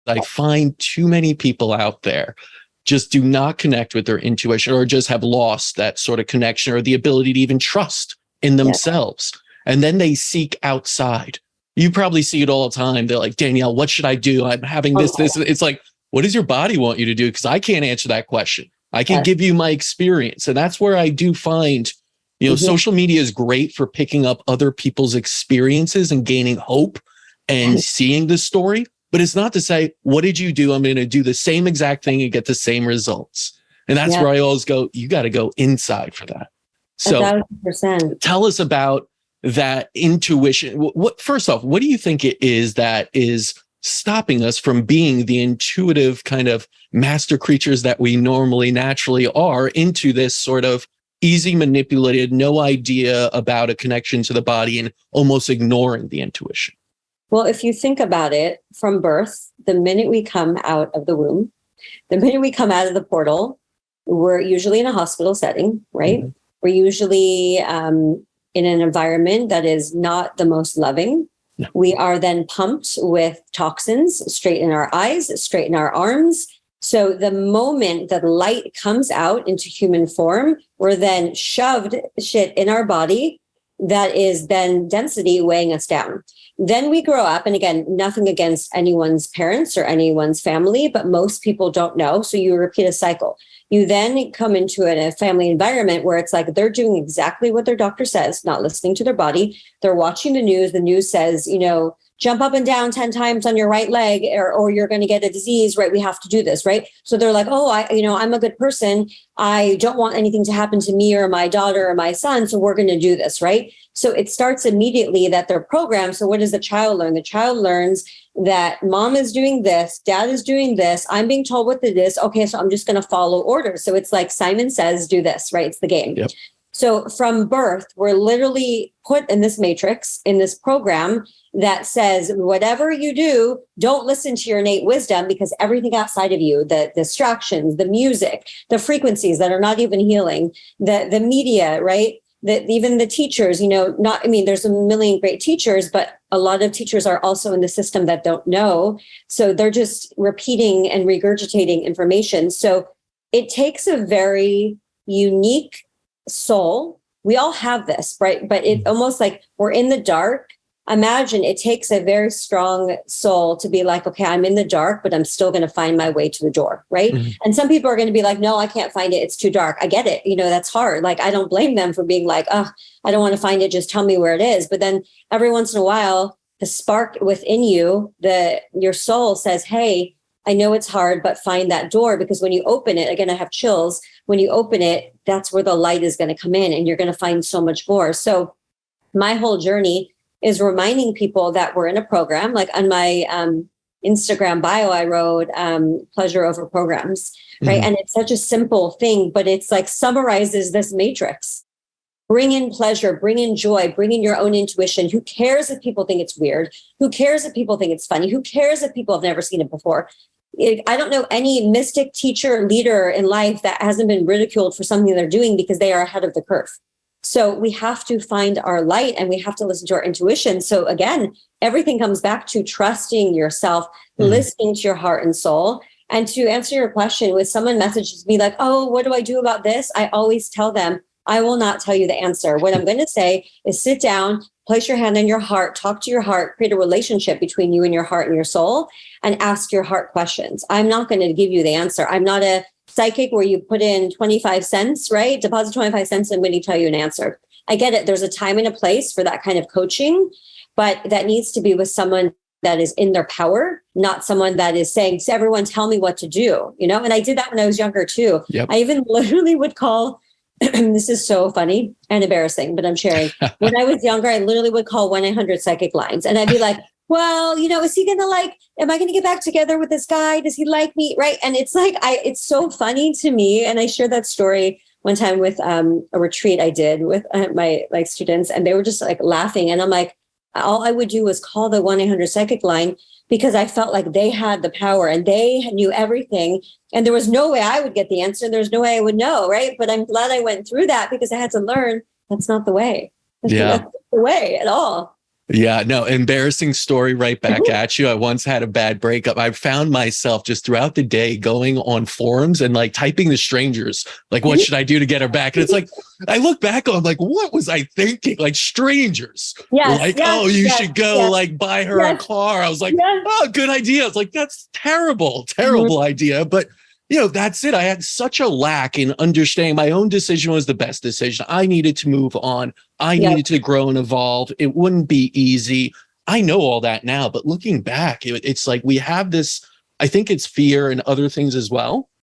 I find too many people out there just do not connect with their intuition, or just have lost that sort of connection or the ability to even trust in themselves. And then they seek outside. You probably see it all the time. They're like, Danielle, what should I do? I'm having this. It's like, what does your body want you to do? Because I can't answer that question. I can give you my experience. And that's where I do find, social media is great for picking up other people's experiences and gaining hope and seeing the story. But it's not to say, what did you do? I'm going to do the same exact thing and get the same results. And that's where I always go, you got to go inside for that. So 1,000%. Tell us about that intuition. First off, what do you think it is that is stopping us from being the intuitive kind of master creatures that we normally naturally are, into this sort of easy manipulated, no idea about a connection to the body, and almost ignoring the intuition? Well, if you think about it, from birth, the minute we come out of the womb, the minute we come out of the portal, we're usually in a hospital setting, right? Mm-hmm. We're usually in an environment that is not the most loving. No. We are then pumped with toxins straight in our eyes, straight in our arms. So the moment that light comes out into human form, we're then shoved shit in our body that is then density weighing us down. Then we grow up, and again, nothing against anyone's parents or anyone's family, but most people don't know. So you repeat a cycle. You then come into a family environment where it's like they're doing exactly what their doctor says, not listening to their body. They're watching the news. The news says, jump up and down 10 times on your right leg, or you're going to get a disease, right? We have to do this, right? So they're like, I'm a good person. I don't want anything to happen to me or my daughter or my son. So we're going to do this, right? So it starts immediately that they're programmed. So what does the child learn? The child learns that mom is doing this, dad is doing this. I'm being told what it is. Okay, so I'm just going to follow orders. So it's like Simon Says, do this, right? It's the game. Yep. So from birth, we're literally put in this matrix, in this program that says, whatever you do, don't listen to your innate wisdom, because everything outside of you, the distractions, the music, the frequencies that are not even healing, the media, right? Even the teachers, there's a million great teachers, but a lot of teachers are also in the system that don't know. So they're just repeating and regurgitating information. So it takes a very unique soul. We all have this, right? But it almost like we're in the dark. Imagine it takes a very strong soul to be like, okay, I'm in the dark, but I'm still going to find my way to the door, right? Mm-hmm. And some people are going to be like, no, I can't find it. It's too dark. I get it. That's hard. Like, I don't blame them for being like, I don't want to find it. Just tell me where it is. But then every once in a while, the spark within you, your soul says, hey, I know it's hard, but find that door, because when you open it, again, I have chills. When you open it, that's where the light is going to come in, and you're going to find so much more. So my whole journey is reminding people that we're in a program. Like on my Instagram bio, I wrote pleasure over programs, right? Mm-hmm. And it's such a simple thing, but it's like summarizes this matrix. Bring in pleasure, bring in joy, bring in your own intuition. Who cares if people think it's weird? Who cares if people think it's funny? Who cares if people have never seen it before? I don't know any mystic, teacher, leader in life that hasn't been ridiculed for something they're doing because they are ahead of the curve. So we have to find our light, and we have to listen to our intuition. So again, everything comes back to trusting yourself, listening to your heart and soul. And to answer your question, when someone messages me like, oh, what do I do about this? I always tell them, I will not tell you the answer. What I'm going to say is sit down, place your hand on your heart, talk to your heart, create a relationship between you and your heart and your soul, and ask your heart questions. I'm not going to give you the answer. I'm not a psychic where you put in 25 cents, right? Deposit 25 cents and when you tell you an answer. I get it. There's a time and a place for that kind of coaching, but that needs to be with someone that is in their power, not someone that is saying to everyone, tell me what to do, And I did that when I was younger too. Yep. I even literally would call, this is so funny and embarrassing, but I'm sharing. When I was younger, I literally would call 1-800 psychic lines, and I'd be like, well, is he going to am I going to get back together with this guy? Does he like me? Right. And it's like, it's so funny to me. And I shared that story one time with a retreat I did with my students, and they were just laughing. And I'm like, all I would do was call the 1-800 psychic line, because I felt like they had the power and they knew everything. And there was no way I would get the answer. There's no way I would know. Right. But I'm glad I went through that, because I had to learn that's not the way. That's not the way at all. Yeah, no, embarrassing story right back at you. I once had a bad breakup. I found myself just throughout the day going on forums and like typing to strangers, like, what should I do to get her back? And it's like, I look back on like, what was I thinking? Like strangers were Yes, like, yes, oh, you yes, should go yes, like buy her a yes, car. I was like, yes. oh, good idea. It's like, that's terrible idea. But that's it. I had such a lack in understanding my own decision was the best decision. I needed to move on. I Yep. needed to grow and evolve. It wouldn't be easy. I know all that now, but looking back, it's like we have this, I think it's fear and other things as well,